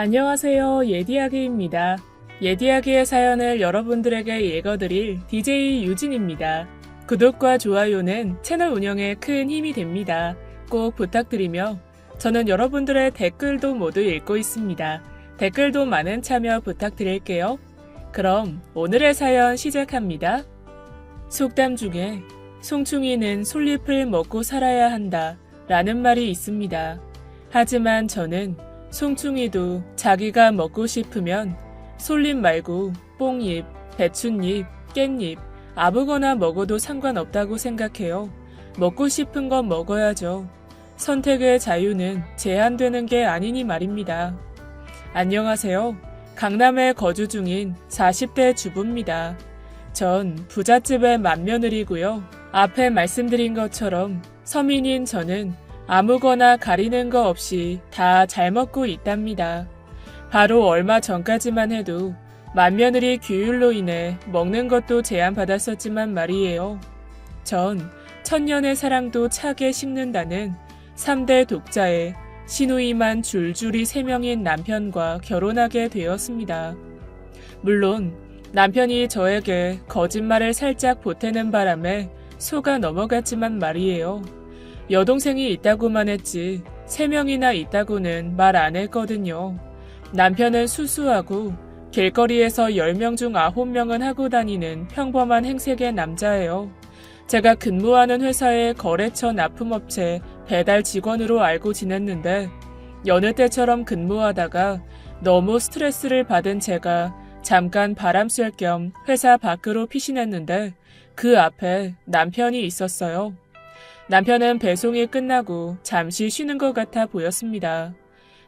안녕하세요. 예디아기입니다. 예디아기의 사연을 여러분들에게 읽어드릴 DJ 유진입니다. 구독과 좋아요는 채널 운영에 큰 힘이 됩니다. 꼭 부탁드리며 저는 여러분들의 댓글도 모두 읽고 있습니다. 댓글도 많은 참여 부탁드릴게요. 그럼 오늘의 사연 시작합니다. 속담 중에 송충이는 솔잎을 먹고 살아야 한다 라는 말이 있습니다. 하지만 저는 송충이도 자기가 먹고 싶으면 솔잎 말고 뽕잎, 배춧잎, 깻잎 아무거나 먹어도 상관없다고 생각해요. 먹고 싶은 건 먹어야죠. 선택의 자유는 제한되는 게 아니니 말입니다. 안녕하세요. 강남에 거주 중인 40대 주부입니다. 전 부잣집의 맏며느리고요. 앞에 말씀드린 것처럼 서민인 저는 아무거나 가리는 거 없이 다 잘 먹고 있답니다. 바로 얼마 전까지만 해도 맏며느리 규율로 인해 먹는 것도 제한받았었지만 말이에요. 전 천년의 사랑도 차게 식는다는 3대 독자의 시누이만 줄줄이 3명인 남편과 결혼하게 되었습니다. 물론 남편이 저에게 거짓말을 살짝 보태는 바람에 속아 넘어갔지만 말이에요. 여동생이 있다고만 했지 3명이나 있다고는 말 안 했거든요. 남편은 수수하고 길거리에서 10명 중 9명은 하고 다니는 평범한 행색의 남자예요. 제가 근무하는 회사의 거래처 납품업체 배달 직원으로 알고 지냈는데 여느 때처럼 근무하다가 너무 스트레스를 받은 제가 잠깐 바람 쐴 겸 회사 밖으로 피신했는데 그 앞에 남편이 있었어요. 남편은 배송이 끝나고 잠시 쉬는 것 같아 보였습니다.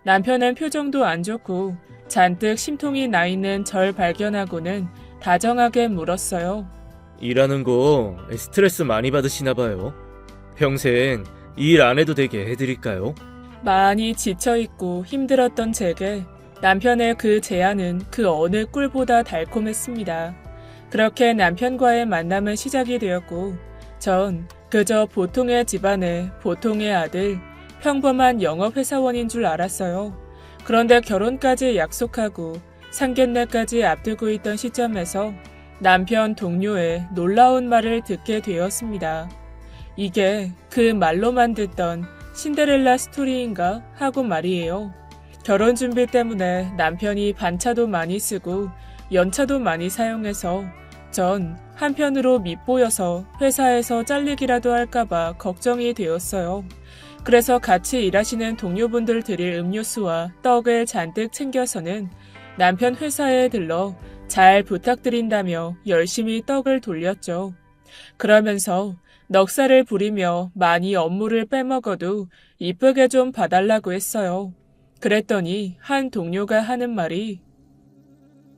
남편은 표정도 안 좋고 잔뜩 심통이 나 있는 절 발견하고는 다정하게 물었어요. 일하는 거 스트레스 많이 받으시나 봐요. 평생 일 안 해도 되게 해드릴까요? 많이 지쳐있고 힘들었던 제게 남편의 그 제안은 그 어느 꿀보다 달콤했습니다. 그렇게 남편과의 만남은 시작이 되었고 전 그저 보통의 집안의 보통의 아들, 평범한 영업회사원인 줄 알았어요. 그런데 결혼까지 약속하고 상견례까지 앞두고 있던 시점에서 남편 동료의 놀라운 말을 듣게 되었습니다. 이게 그 말로만 듣던 신데렐라 스토리인가 하고 말이에요. 결혼 준비 때문에 남편이 반차도 많이 쓰고 연차도 많이 사용해서 전 한편으로 밉보여서 회사에서 잘리기라도 할까봐 걱정이 되었어요. 그래서 같이 일하시는 동료분들 드릴 음료수와 떡을 잔뜩 챙겨서는 남편 회사에 들러 잘 부탁드린다며 열심히 떡을 돌렸죠. 그러면서 넉살을 부리며 많이 업무를 빼먹어도 이쁘게 좀 봐달라고 했어요. 그랬더니 한 동료가 하는 말이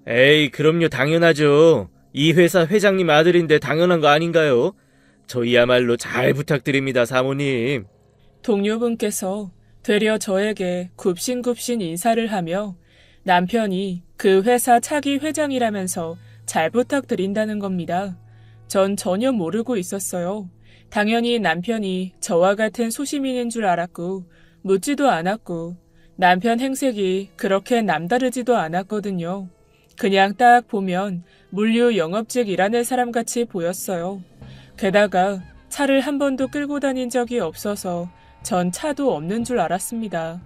에이, 그럼요, 당연하죠. 이 회사 회장님 아들인데 당연한 거 아닌가요? 저희야말로 잘 부탁드립니다, 사모님. 동료분께서 되려 저에게 굽신굽신 인사를 하며 남편이 그 회사 차기 회장이라면서 잘 부탁드린다는 겁니다. 전 전혀 모르고 있었어요. 당연히 남편이 저와 같은 소시민인 줄 알았고 묻지도 않았고 남편 행색이 그렇게 남다르지도 않았거든요. 그냥 딱 보면 물류 영업직 일하는 사람같이 보였어요. 게다가 차를 한 번도 끌고 다닌 적이 없어서 전 차도 없는 줄 알았습니다.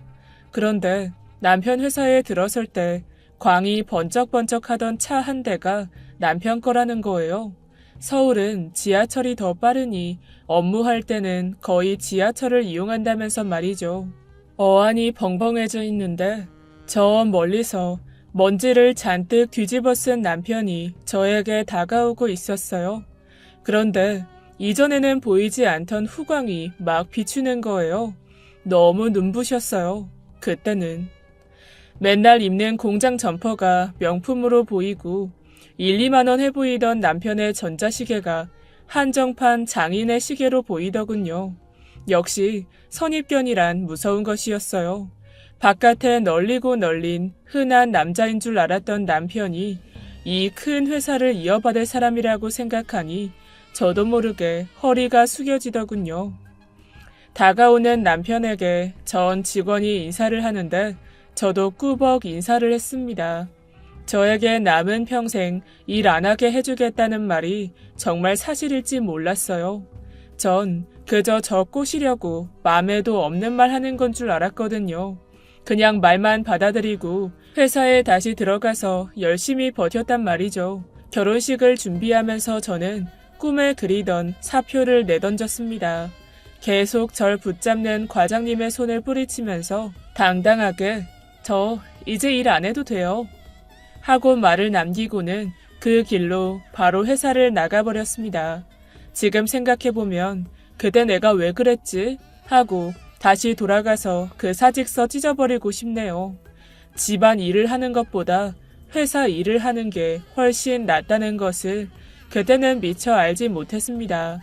그런데 남편 회사에 들어설 때 광이 번쩍번쩍하던 차 한 대가 남편 거라는 거예요. 서울은 지하철이 더 빠르니 업무할 때는 거의 지하철을 이용한다면서 말이죠. 어안이 벙벙해져 있는데 저 멀리서 먼지를 잔뜩 뒤집어 쓴 남편이 저에게 다가오고 있었어요. 그런데 이전에는 보이지 않던 후광이 막 비추는 거예요. 너무 눈부셨어요. 그때는. 맨날 입는 공장 점퍼가 명품으로 보이고 1, 2만 원 해 보이던 남편의 전자시계가 한정판 장인의 시계로 보이더군요. 역시 선입견이란 무서운 것이었어요. 바깥에 널리고 널린 흔한 남자인 줄 알았던 남편이 이 큰 회사를 이어받을 사람이라고 생각하니 저도 모르게 허리가 숙여지더군요. 다가오는 남편에게 전 직원이 인사를 하는데 저도 꾸벅 인사를 했습니다. 저에게 남은 평생 일 안 하게 해주겠다는 말이 정말 사실일지 몰랐어요. 전 그저 저 꼬시려고 맘에도 없는 말 하는 건 줄 알았거든요. 그냥 말만 받아들이고 회사에 다시 들어가서 열심히 버텼단 말이죠. 결혼식을 준비하면서 저는 꿈에 그리던 사표를 내던졌습니다. 계속 절 붙잡는 과장님의 손을 뿌리치면서 당당하게 저 이제 일 안 해도 돼요. 하고 말을 남기고는 그 길로 바로 회사를 나가버렸습니다. 지금 생각해보면 그때 내가 왜 그랬지? 하고 다시 돌아가서 그 사직서 찢어버리고 싶네요. 집안 일을 하는 것보다 회사 일을 하는 게 훨씬 낫다는 것을 그때는 미처 알지 못했습니다.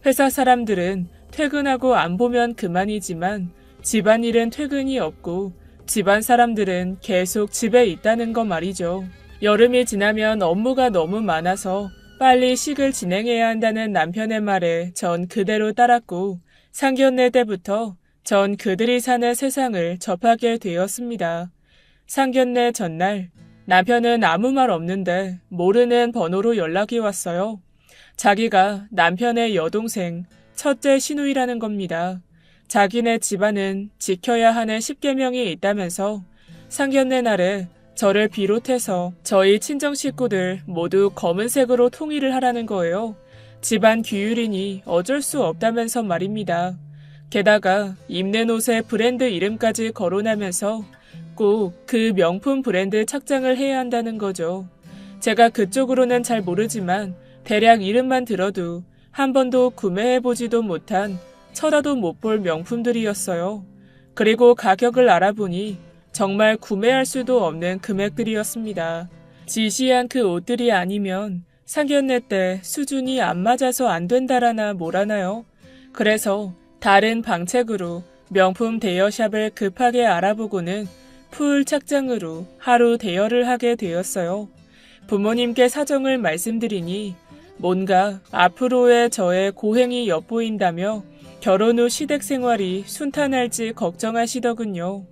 회사 사람들은 퇴근하고 안 보면 그만이지만 집안일은 퇴근이 없고 집안 사람들은 계속 집에 있다는 거 말이죠. 여름이 지나면 업무가 너무 많아서 빨리 식을 진행해야 한다는 남편의 말에 전 그대로 따랐고 상견례 때부터 전 그들이 사는 세상을 접하게 되었습니다. 상견례 전날 남편은 아무 말 없는데 모르는 번호로 연락이 왔어요. 자기가 남편의 여동생 첫째 시누이라는 겁니다. 자기네 집안은 지켜야 하는 10계명이 있다면서 상견례 날에 저를 비롯해서 저희 친정 식구들 모두 검은색으로 통일을 하라는 거예요. 집안 규율이니 어쩔 수 없다면서 말입니다. 게다가 입는 옷에 브랜드 이름까지 거론하면서 꼭 그 명품 브랜드 착장을 해야 한다는 거죠. 제가 그쪽으로는 잘 모르지만 대략 이름만 들어도 한 번도 구매해보지도 못한 쳐다도 못 볼 명품들이었어요. 그리고 가격을 알아보니 정말 구매할 수도 없는 금액들이었습니다. 지시한 그 옷들이 아니면 상견례 때 수준이 안 맞아서 안 된다라나 뭐라나요? 그래서 다른 방책으로 명품 대여샵을 급하게 알아보고는 풀 착장으로 하루 대여를 하게 되었어요. 부모님께 사정을 말씀드리니 뭔가 앞으로의 저의 고행이 엿보인다며 결혼 후 시댁 생활이 순탄할지 걱정하시더군요.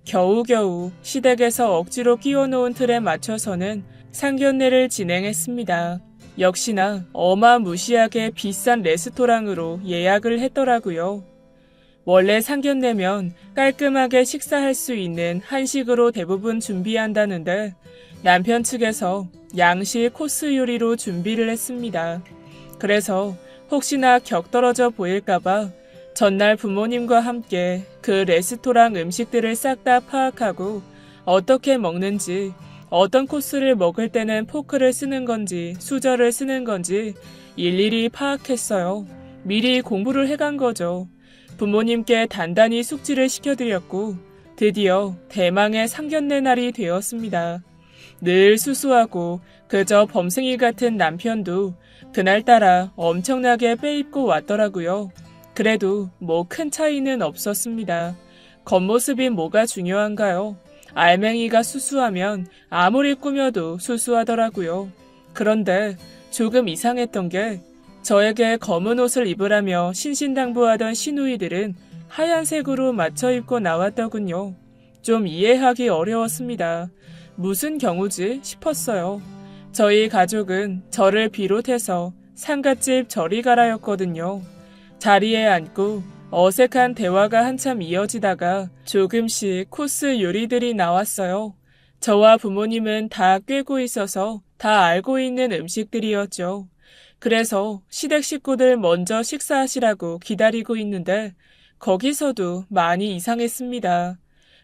겨우겨우 시댁에서 억지로 끼워놓은 틀에 맞춰서는 상견례를 진행했습니다. 역시나 어마무시하게 비싼 레스토랑으로 예약을 했더라고요. 원래 상견례면 깔끔하게 식사할 수 있는 한식으로 대부분 준비한다는데 남편 측에서 양식 코스 요리로 준비를 했습니다. 그래서 혹시나 격떨어져 보일까봐 전날 부모님과 함께 그 레스토랑 음식들을 싹 다 파악하고 어떻게 먹는지, 어떤 코스를 먹을 때는 포크를 쓰는 건지 수저를 쓰는 건지 일일이 파악했어요. 미리 공부를 해간 거죠. 부모님께 단단히 숙지를 시켜드렸고 드디어 대망의 상견례 날이 되었습니다. 늘 수수하고 그저 범생이 같은 남편도 그날따라 엄청나게 빼입고 왔더라고요. 그래도 뭐 큰 차이는 없었습니다. 겉모습이 뭐가 중요한가요? 알맹이가 수수하면 아무리 꾸며도 수수하더라고요. 그런데 조금 이상했던 게 저에게 검은 옷을 입으라며 신신당부하던 시누이들은 하얀색으로 맞춰 입고 나왔더군요. 좀 이해하기 어려웠습니다. 무슨 경우지 싶었어요. 저희 가족은 저를 비롯해서 상갓집 저리 가라였거든요. 자리에 앉고 어색한 대화가 한참 이어지다가 조금씩 코스 요리들이 나왔어요. 저와 부모님은 다 꿰고 있어서 다 알고 있는 음식들이었죠. 그래서 시댁 식구들 먼저 식사하시라고 기다리고 있는데 거기서도 많이 이상했습니다.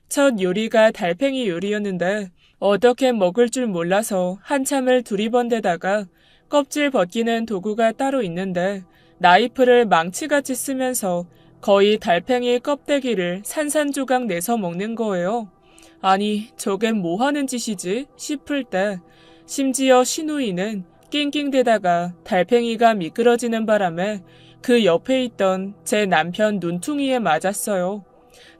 첫 요리가 달팽이 요리였는데 어떻게 먹을 줄 몰라서 한참을 두리번대다가 껍질 벗기는 도구가 따로 있는데 나이프를 망치같이 쓰면서 거의 달팽이 껍데기를 산산조각 내서 먹는 거예요. 아니 저게 뭐 하는 짓이지 싶을 때 심지어 시누이는 낑낑대다가 달팽이가 미끄러지는 바람에 그 옆에 있던 제 남편 눈퉁이에 맞았어요.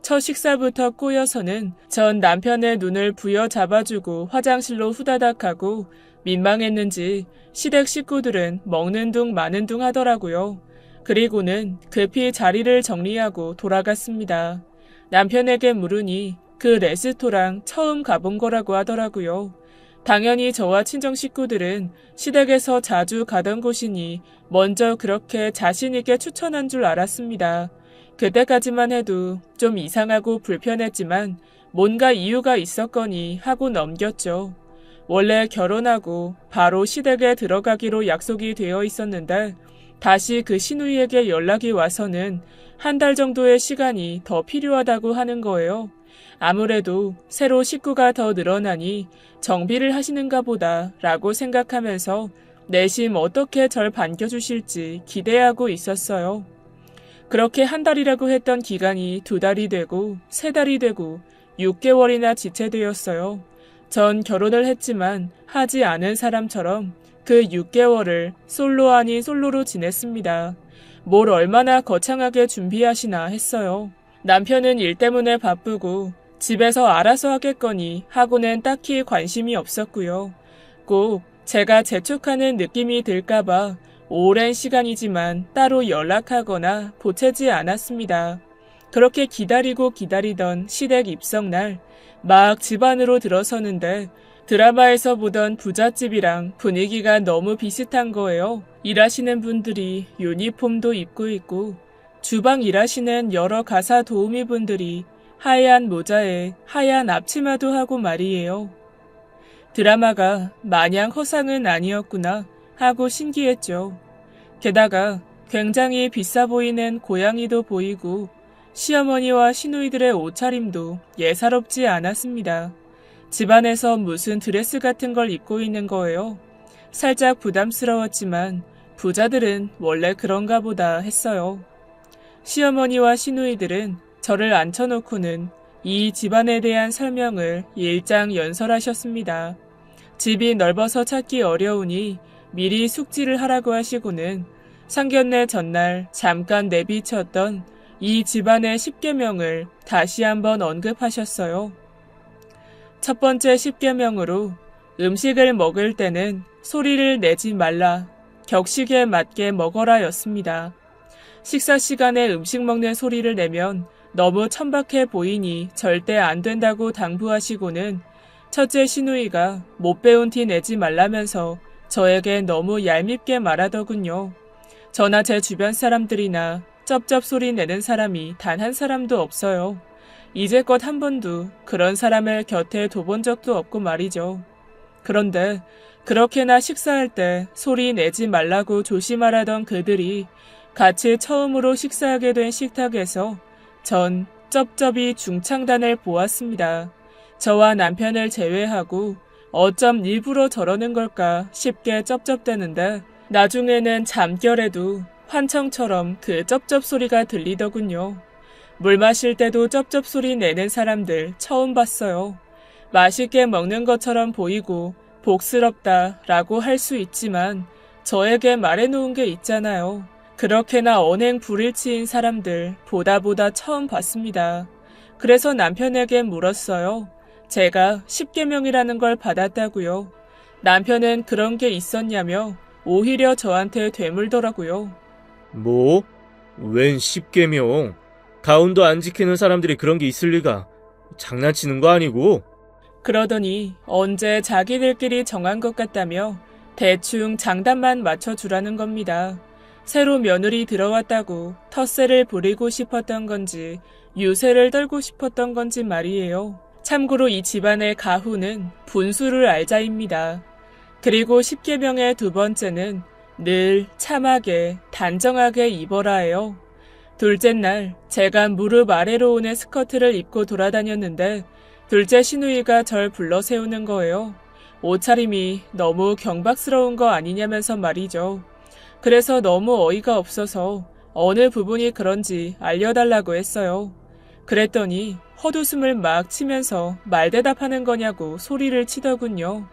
첫 식사부터 꼬여서는 전 남편의 눈을 부여잡아주고 화장실로 후다닥 가고 민망했는지 시댁 식구들은 먹는 둥 마는 둥 하더라고요. 그리고는 급히 자리를 정리하고 돌아갔습니다. 남편에게 물으니 그 레스토랑 처음 가본 거라고 하더라고요. 당연히 저와 친정 식구들은 시댁에서 자주 가던 곳이니 먼저 그렇게 자신있게 추천한 줄 알았습니다. 그때까지만 해도 좀 이상하고 불편했지만 뭔가 이유가 있었거니 하고 넘겼죠. 원래 결혼하고 바로 시댁에 들어가기로 약속이 되어 있었는데 다시 그 시누이에게 연락이 와서는 한 달 정도의 시간이 더 필요하다고 하는 거예요. 아무래도 새로 식구가 더 늘어나니 정비를 하시는가 보다 라고 생각하면서 내심 어떻게 절 반겨주실지 기대하고 있었어요. 그렇게 한 달이라고 했던 기간이 2달이 되고 3달이 되고 6개월이나 지체되었어요. 전 결혼을 했지만 하지 않은 사람처럼 그 6개월을 솔로 아닌 솔로로 지냈습니다. 뭘 얼마나 거창하게 준비하시나 했어요. 남편은 일 때문에 바쁘고 집에서 알아서 하겠거니 하고는 딱히 관심이 없었고요. 꼭 제가 재촉하는 느낌이 들까봐 오랜 시간이지만 따로 연락하거나 보채지 않았습니다. 그렇게 기다리고 기다리던 시댁 입성날 막 집 안으로 들어서는데 드라마에서 보던 부잣집이랑 분위기가 너무 비슷한 거예요. 일하시는 분들이 유니폼도 입고 있고 주방 일하시는 여러 가사 도우미 분들이 하얀 모자에 하얀 앞치마도 하고 말이에요. 드라마가 마냥 허상은 아니었구나 하고 신기했죠. 게다가 굉장히 비싸 보이는 고양이도 보이고 시어머니와 시누이들의 옷차림도 예사롭지 않았습니다. 집안에서 무슨 드레스 같은 걸 입고 있는 거예요. 살짝 부담스러웠지만 부자들은 원래 그런가 보다 했어요. 시어머니와 시누이들은 저를 앉혀놓고는 이 집안에 대한 설명을 일장연설하셨습니다. 집이 넓어서 찾기 어려우니 미리 숙지를 하라고 하시고는 상견례 전날 잠깐 내비쳤던 이 집안의 10계명을 다시 한번 언급하셨어요. 첫 번째 10계명으로 음식을 먹을 때는 소리를 내지 말라, 격식에 맞게 먹어라 였습니다. 식사 시간에 음식 먹는 소리를 내면 너무 천박해 보이니 절대 안 된다고 당부하시고는 첫째 시누이가 못 배운 티 내지 말라면서 저에게 너무 얄밉게 말하더군요. 저나 제 주변 사람들이나 쩝쩝 소리 내는 사람이 단 한 사람도 없어요. 이제껏 한 번도 그런 사람을 곁에 둬본 적도 없고 말이죠. 그런데 그렇게나 식사할 때 소리 내지 말라고 조심하라던 그들이 같이 처음으로 식사하게 된 식탁에서 전 쩝쩝이 중창단을 보았습니다. 저와 남편을 제외하고 어쩜 일부러 저러는 걸까 싶게 쩝쩝대는데 나중에는 잠결에도 환청처럼 그 쩝쩝 소리가 들리더군요. 물 마실 때도 쩝쩝 소리 내는 사람들 처음 봤어요. 맛있게 먹는 것처럼 보이고 복스럽다라고 할 수 있지만 저에게 말해놓은 게 있잖아요. 그렇게나 언행 불일치인 사람들 보다 처음 봤습니다. 그래서 남편에게 물었어요. 제가 10계명이라는 걸 받았다고요. 남편은 그런 게 있었냐며 오히려 저한테 되물더라고요. 뭐? 웬 10계명? 가운도 안 지키는 사람들이 그런 게 있을 리가. 장난치는 거 아니고? 그러더니 언제 자기들끼리 정한 것 같다며 대충 장단만 맞춰주라는 겁니다. 새로 며느리 들어왔다고 텃세를 부리고 싶었던 건지 유세를 떨고 싶었던 건지 말이에요. 참고로 이 집안의 가훈은 분수를 알자입니다. 그리고 10계명의 두 번째는 늘 참하게 단정하게 입어라예요. 둘째 날 제가 무릎 아래로 오는 스커트를 입고 돌아다녔는데 둘째 시누이가 절 불러 세우는 거예요. 옷차림이 너무 경박스러운 거 아니냐면서 말이죠. 그래서 너무 어이가 없어서 어느 부분이 그런지 알려달라고 했어요. 그랬더니 헛웃음을 막 치면서 말대답하는 거냐고 소리를 치더군요.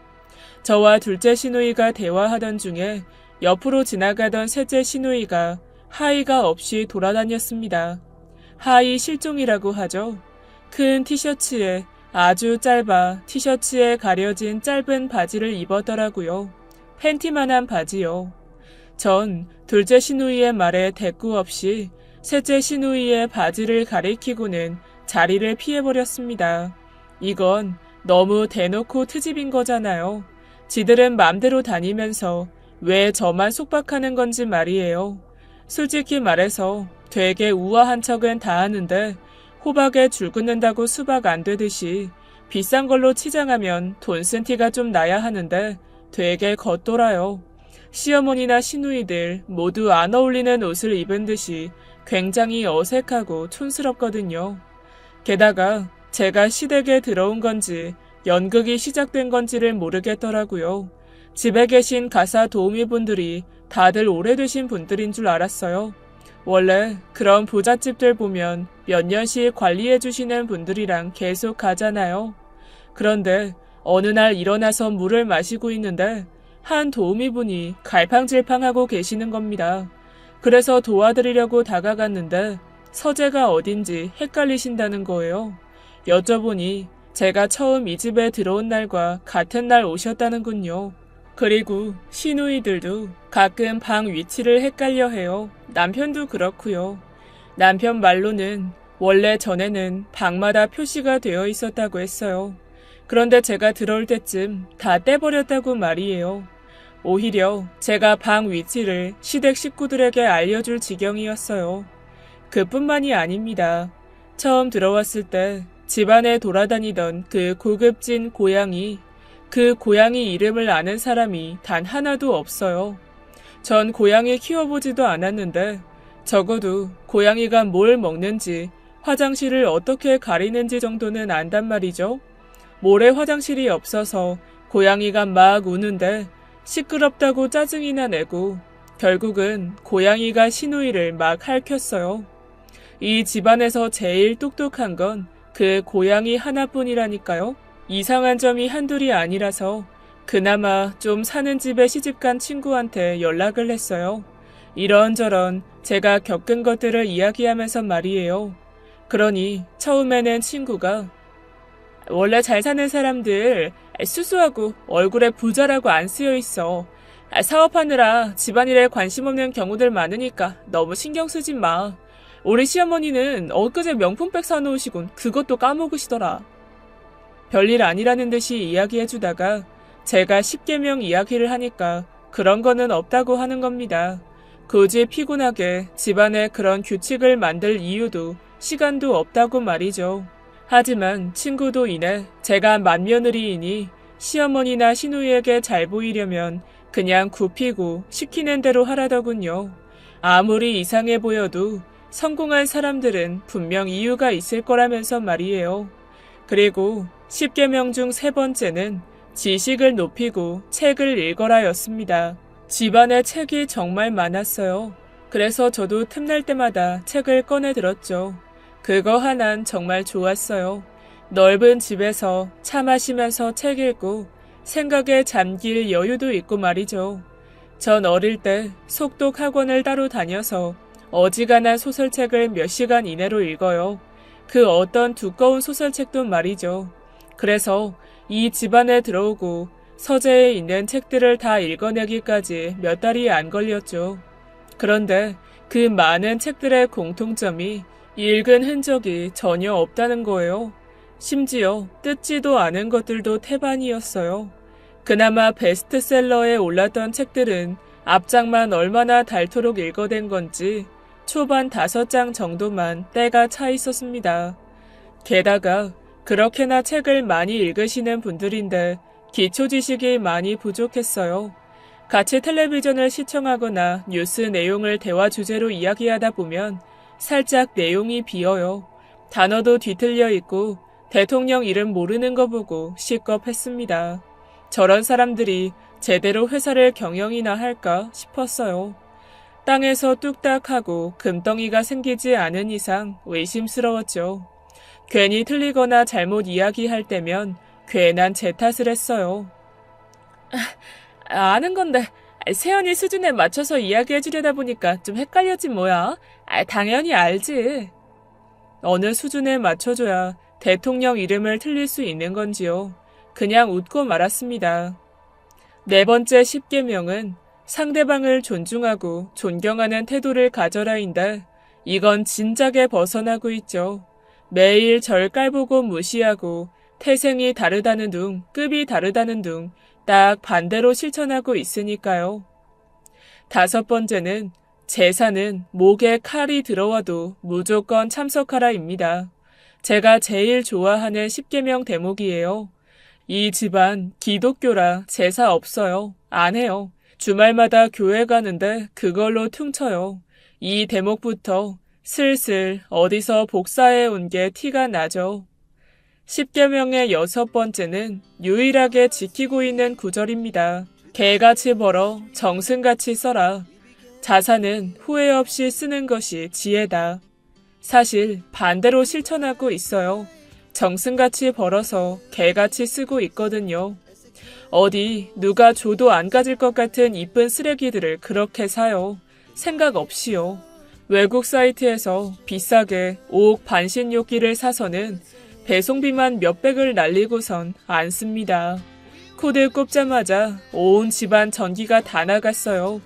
저와 둘째 시누이가 대화하던 중에 옆으로 지나가던 셋째 시누이가 하의가 없이 돌아다녔습니다. 하의 실종이라고 하죠. 큰 티셔츠에 아주 짧아 티셔츠에 가려진 짧은 바지를 입었더라고요. 팬티만한 바지요. 전 둘째 시누이의 말에 대꾸 없이 셋째 시누이의 바지를 가리키고는 자리를 피해버렸습니다. 이건 너무 대놓고 트집인 거잖아요. 지들은 맘대로 다니면서 왜 저만 속박하는 건지 말이에요. 솔직히 말해서 되게 우아한 척은 다 하는데 호박에 줄 긋는다고 수박 안 되듯이 비싼 걸로 치장하면 돈 쓴 티가 좀 나야 하는데 되게 겉돌아요. 시어머니나 시누이들 모두 안 어울리는 옷을 입은 듯이 굉장히 어색하고 촌스럽거든요. 게다가 제가 시댁에 들어온 건지 연극이 시작된 건지를 모르겠더라고요. 집에 계신 가사 도우미분들이 다들 오래되신 분들인 줄 알았어요. 원래 그런 부잣집들 보면 몇 년씩 관리해주시는 분들이랑 계속 가잖아요. 그런데 어느 날 일어나서 물을 마시고 있는데 한 도우미분이 갈팡질팡하고 계시는 겁니다. 그래서 도와드리려고 다가갔는데 서재가 어딘지 헷갈리신다는 거예요. 여쭤보니 제가 처음 이 집에 들어온 날과 같은 날 오셨다는군요. 그리고 시누이들도 가끔 방 위치를 헷갈려 해요. 남편도 그렇고요. 남편 말로는 원래 전에는 방마다 표시가 되어 있었다고 했어요. 그런데 제가 들어올 때쯤 다 떼버렸다고 말이에요. 오히려 제가 방 위치를 시댁 식구들에게 알려줄 지경이었어요. 그뿐만이 아닙니다. 처음 들어왔을 때 집안에 돌아다니던 그 고급진 고양이, 그 고양이 이름을 아는 사람이 단 하나도 없어요. 전 고양이 키워보지도 않았는데 적어도 고양이가 뭘 먹는지, 화장실을 어떻게 가리는지 정도는 안단 말이죠. 모래 화장실이 없어서 고양이가 막 우는데 시끄럽다고 짜증이나 내고 결국은 고양이가 시누이를 막 핥혔어요. 이 집안에서 제일 똑똑한 건 그 고양이 하나뿐이라니까요. 이상한 점이 한둘이 아니라서 그나마 좀 사는 집에 시집간 친구한테 연락을 했어요. 이런저런 제가 겪은 것들을 이야기하면서 말이에요. 그러니 처음에는 친구가 원래 잘 사는 사람들 수수하고 얼굴에 부자라고 안 쓰여 있어. 사업하느라 집안일에 관심 없는 경우들 많으니까 너무 신경 쓰지 마. 우리 시어머니는 엊그제 명품백 사놓으시곤 그것도 까먹으시더라. 별일 아니라는 듯이 이야기해주다가 제가 10계명 이야기를 하니까 그런 거는 없다고 하는 겁니다. 굳이 피곤하게 집안에 그런 규칙을 만들 이유도 시간도 없다고 말이죠. 하지만 친구도 이내 제가 맏며느리이니 시어머니나 시누이에게 잘 보이려면 그냥 굽히고 시키는 대로 하라더군요. 아무리 이상해 보여도 성공한 사람들은 분명 이유가 있을 거라면서 말이에요. 그리고 10계명 중 3번째는 지식을 높이고 책을 읽어라였습니다. 집안에 책이 정말 많았어요. 그래서 저도 틈날 때마다 책을 꺼내 들었죠. 그거 하나는 정말 좋았어요. 넓은 집에서 차 마시면서 책 읽고 생각에 잠길 여유도 있고 말이죠. 전 어릴 때 속독 학원을 따로 다녀서 어지간한 소설책을 몇 시간 이내로 읽어요. 그 어떤 두꺼운 소설책도 말이죠. 그래서 이 집안에 들어오고 서재에 있는 책들을 다 읽어내기까지 몇 달이 안 걸렸죠. 그런데 그 많은 책들의 공통점이 읽은 흔적이 전혀 없다는 거예요. 심지어 뜯지도 않은 것들도 태반이었어요. 그나마 베스트셀러에 올랐던 책들은 앞장만 얼마나 닳도록 읽어댄 건지 초반 5장 정도만 때가 차 있었습니다. 게다가 그렇게나 책을 많이 읽으시는 분들인데 기초 지식이 많이 부족했어요. 같이 텔레비전을 시청하거나 뉴스 내용을 대화 주제로 이야기하다 보면 살짝 내용이 비어요. 단어도 뒤틀려 있고 대통령 이름 모르는 거 보고 시겁했습니다. 저런 사람들이 제대로 회사를 경영이나 할까 싶었어요. 땅에서 뚝딱 하고 금덩이가 생기지 않은 이상 의심스러웠죠. 괜히 틀리거나 잘못 이야기할 때면 괜한 제 탓을 했어요. 아는 건데 세연이 수준에 맞춰서 이야기해주려다 보니까 좀 헷갈렸지 뭐야. 당연히 알지. 어느 수준에 맞춰줘야 대통령 이름을 틀릴 수 있는 건지요. 그냥 웃고 말았습니다. 4번째 10계명은 상대방을 존중하고 존경하는 태도를 가져라인데 이건 진작에 벗어나고 있죠. 매일 절 깔보고 무시하고 태생이 다르다는 둥, 급이 다르다는 둥, 딱 반대로 실천하고 있으니까요. 5번째는 제사는 목에 칼이 들어와도 무조건 참석하라입니다. 제가 제일 좋아하는 10계명 대목이에요. 이 집안 기독교라 제사 없어요. 안 해요. 주말마다 교회 가는데 그걸로 퉁쳐요. 이 대목부터 슬슬 어디서 복사해 온 게 티가 나죠. 10계명의 6번째는 유일하게 지키고 있는 구절입니다. 개같이 벌어 정승같이 써라. 자산은 후회 없이 쓰는 것이 지혜다. 사실 반대로 실천하고 있어요. 정승같이 벌어서 개같이 쓰고 있거든요. 어디 누가 줘도 안 가질 것 같은 이쁜 쓰레기들을 그렇게 사요. 생각 없이요. 외국 사이트에서 비싸게 5억 반신욕기를 사서는 배송비만 몇백을 날리고선 안 씁니다. 코드 꼽자마자 온 집안 전기가 다 나갔어요.